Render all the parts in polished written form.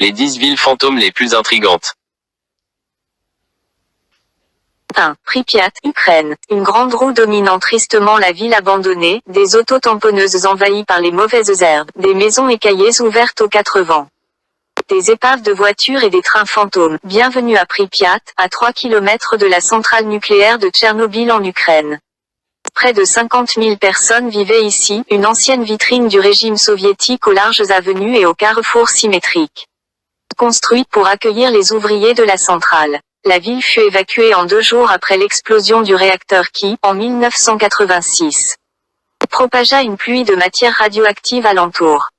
Les 10 villes fantômes les plus intrigantes. 1. Pripyat, Ukraine. Une grande roue dominant tristement la ville abandonnée, des auto-tamponneuses envahies par les mauvaises herbes, des maisons écaillées ouvertes aux quatre vents. Des épaves de voitures et des trains fantômes. Bienvenue à Pripyat, à 3 km de la centrale nucléaire de Tchernobyl en Ukraine. Près de 50 000 personnes vivaient ici, une ancienne vitrine du régime soviétique aux larges avenues et aux carrefours symétriques. Construite pour accueillir les ouvriers de la centrale. La ville fut évacuée en 2 jours après l'explosion du réacteur qui, en 1986, propagea une pluie de matière radioactive alentour.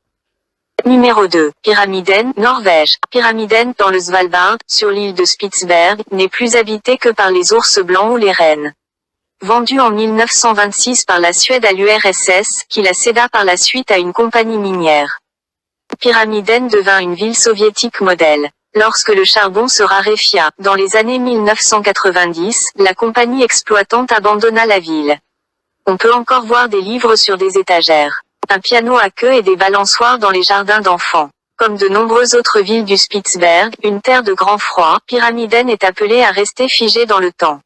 Numéro 2. Pyramiden, Norvège. Pyramiden, dans le Svalbard, sur l'île de Spitsberg, n'est plus habité que par les ours blancs ou les rennes. Vendue en 1926 par la Suède à l'URSS, qui la céda par la suite à une compagnie minière. Pyramiden devint une ville soviétique modèle. Lorsque le charbon se raréfia, dans les années 1990, la compagnie exploitante abandonna la ville. On peut encore voir des livres sur des étagères, un piano à queue et des balançoires dans les jardins d'enfants. Comme de nombreuses autres villes du Spitsberg, une terre de grand froid, Pyramiden est appelée à rester figée dans le temps.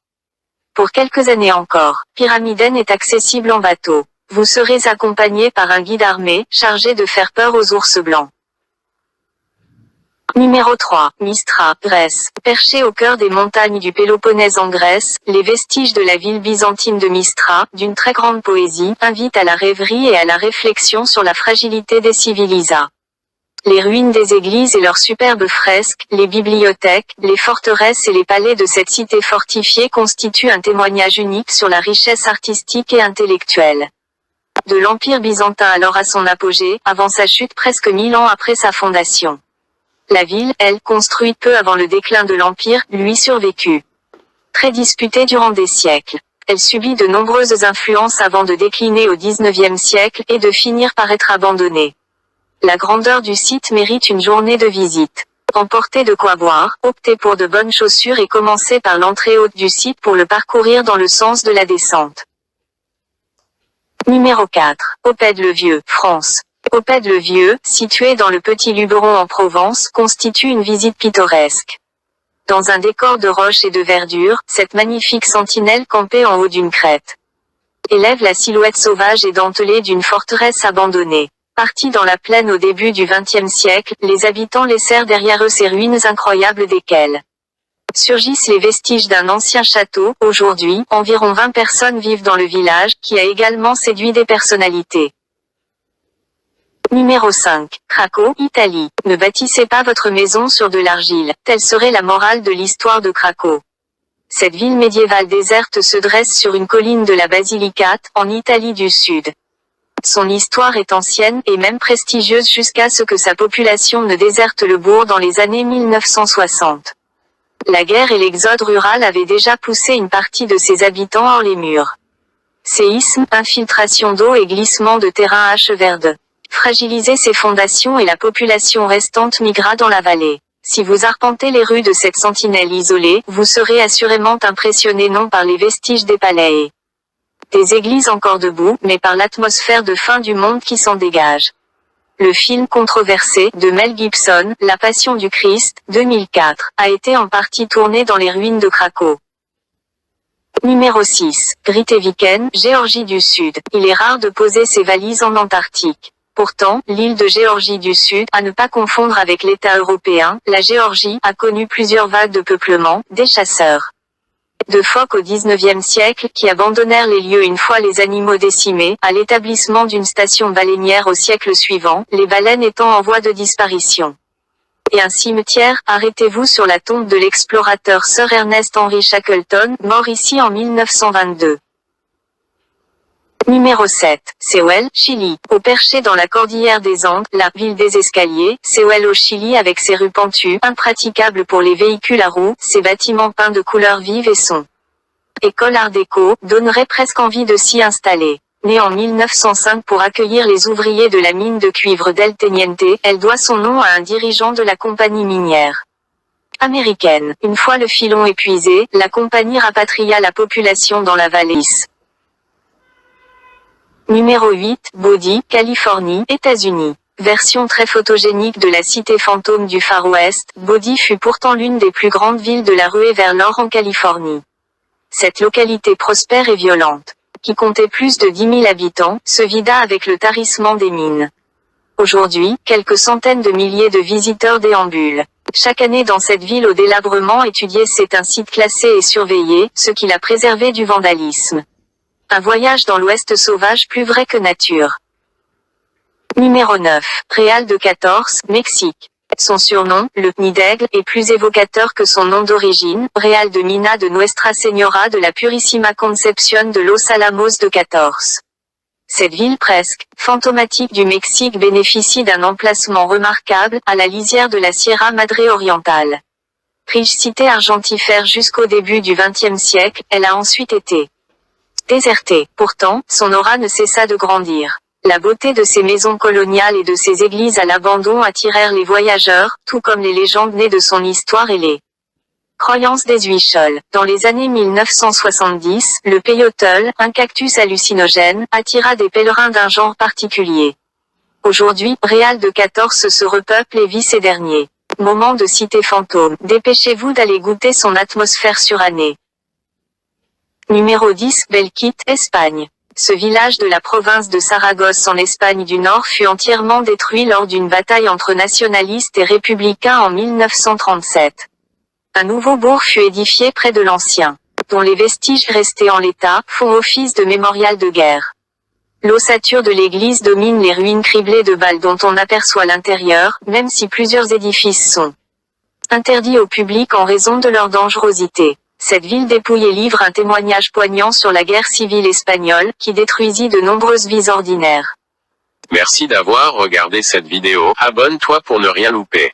Pour quelques années encore, Pyramiden est accessible en bateau. Vous serez accompagné par un guide armé, chargé de faire peur aux ours blancs. Numéro 3. Mystra, Grèce. Perché au cœur des montagnes du Péloponnèse en Grèce, les vestiges de la ville byzantine de Mystra, d'une très grande poésie, invitent à la rêverie et à la réflexion sur la fragilité des civilisats. Les ruines des églises et leurs superbes fresques, les bibliothèques, les forteresses et les palais de cette cité fortifiée constituent un témoignage unique sur la richesse artistique et intellectuelle de l'Empire byzantin alors à son apogée, avant sa chute presque 1000 ans après sa fondation. La ville, elle, construite peu avant le déclin de l'Empire, lui survécut. Très disputée durant des siècles. Elle subit de nombreuses influences avant de décliner au XIXe siècle et de finir par être abandonnée. La grandeur du site mérite une journée de visite. Emportez de quoi boire, optez pour de bonnes chaussures et commencez par l'entrée haute du site pour le parcourir dans le sens de la descente. Numéro 4. Oppède-le-Vieux, France. Oppède-le-Vieux, situé dans le Petit Luberon en Provence, constitue une visite pittoresque. Dans un décor de roches et de verdure, cette magnifique sentinelle campée en haut d'une crête élève la silhouette sauvage et dentelée d'une forteresse abandonnée. Partis dans la plaine au début du XXe siècle, les habitants laissèrent derrière eux ces ruines incroyables desquelles surgissent les vestiges d'un ancien château. Aujourd'hui, environ 20 personnes vivent dans le village, qui a également séduit des personnalités. Numéro 5. Craco, Italie. Ne bâtissez pas votre maison sur de l'argile, telle serait la morale de l'histoire de Craco. Cette ville médiévale déserte se dresse sur une colline de la Basilicate, en Italie du Sud. Son histoire est ancienne, et même prestigieuse jusqu'à ce que sa population ne déserte le bourg dans les années 1960. La guerre et l'exode rural avaient déjà poussé une partie de ses habitants hors les murs. Séisme, infiltration d'eau et glissement de terrain achevèrent de fragiliser ses fondations et la population restante migra dans la vallée. Si vous arpentez les rues de cette sentinelle isolée, vous serez assurément impressionné non par les vestiges des palais et des églises encore debout, mais par l'atmosphère de fin du monde qui s'en dégage. Le film controversé, de Mel Gibson, La Passion du Christ, 2004, a été en partie tourné dans les ruines de Craco. Numéro 6. Grytviken, Géorgie du Sud. Il est rare de poser ses valises en Antarctique. Pourtant, l'île de Géorgie du Sud, à ne pas confondre avec l'État européen, la Géorgie, a connu plusieurs vagues de peuplement, des chasseurs de phoques au XIXe siècle, qui abandonnèrent les lieux une fois les animaux décimés, à l'établissement d'une station baleinière au siècle suivant, les baleines étant en voie de disparition. Et un cimetière, arrêtez-vous sur la tombe de l'explorateur Sir Ernest Henry Shackleton, mort ici en 1922. Numéro 7. Sewell, Chili. Au perché dans la cordillère des Andes, la ville des escaliers, Sewell au Chili avec ses rues pentues, impraticables pour les véhicules à roues, ses bâtiments peints de couleurs vives et son école art déco, donnerait presque envie de s'y installer. Née en 1905 pour accueillir les ouvriers de la mine de cuivre d'El Teniente, elle doit son nom à un dirigeant de la compagnie minière américaine. Une fois le filon épuisé, la compagnie rapatria la population dans la vallée. Numéro 8, Bodie, Californie, États-Unis. Version très photogénique de la cité fantôme du Far West, Bodie fut pourtant l'une des plus grandes villes de la ruée vers l'or en Californie. Cette localité prospère et violente, qui comptait plus de 10 000 habitants, se vida avec le tarissement des mines. Aujourd'hui, quelques centaines de milliers de visiteurs déambulent chaque année dans cette ville au délabrement étudié. C'est un site classé et surveillé, ce qui l'a préservé du vandalisme. Un voyage dans l'Ouest sauvage plus vrai que nature. Numéro 9. Real de 14, Mexique. Son surnom, le Nid d'Aigle, est plus évocateur que son nom d'origine, Real de Mina de Nuestra Señora de la Purísima Concepción de Los Alamos de 14. Cette ville presque fantomatique du Mexique bénéficie d'un emplacement remarquable, à la lisière de la Sierra Madre orientale. Riche cité argentifère jusqu'au début du XXe siècle, elle a ensuite été désertée. Pourtant, son aura ne cessa de grandir. La beauté de ses maisons coloniales et de ses églises à l'abandon attirèrent les voyageurs, tout comme les légendes nées de son histoire et les croyances des Huichols. Dans les années 1970, le peyotl, un cactus hallucinogène, attira des pèlerins d'un genre particulier. Aujourd'hui, Real de 14 se repeuple et vit ces derniers moments de cité fantôme. Dépêchez-vous d'aller goûter son atmosphère surannée. Numéro 10, Belkite, Espagne. Ce village de la province de Saragosse en Espagne du Nord fut entièrement détruit lors d'une bataille entre nationalistes et républicains en 1937. Un nouveau bourg fut édifié près de l'ancien, dont les vestiges restés en l'état font office de mémorial de guerre. L'ossature de l'église domine les ruines criblées de balles dont on aperçoit l'intérieur, même si plusieurs édifices sont interdits au public en raison de leur dangerosité. Cette ville dépouillée livre un témoignage poignant sur la guerre civile espagnole, qui détruisit de nombreuses vies ordinaires. Merci d'avoir regardé cette vidéo. Abonne-toi pour ne rien louper.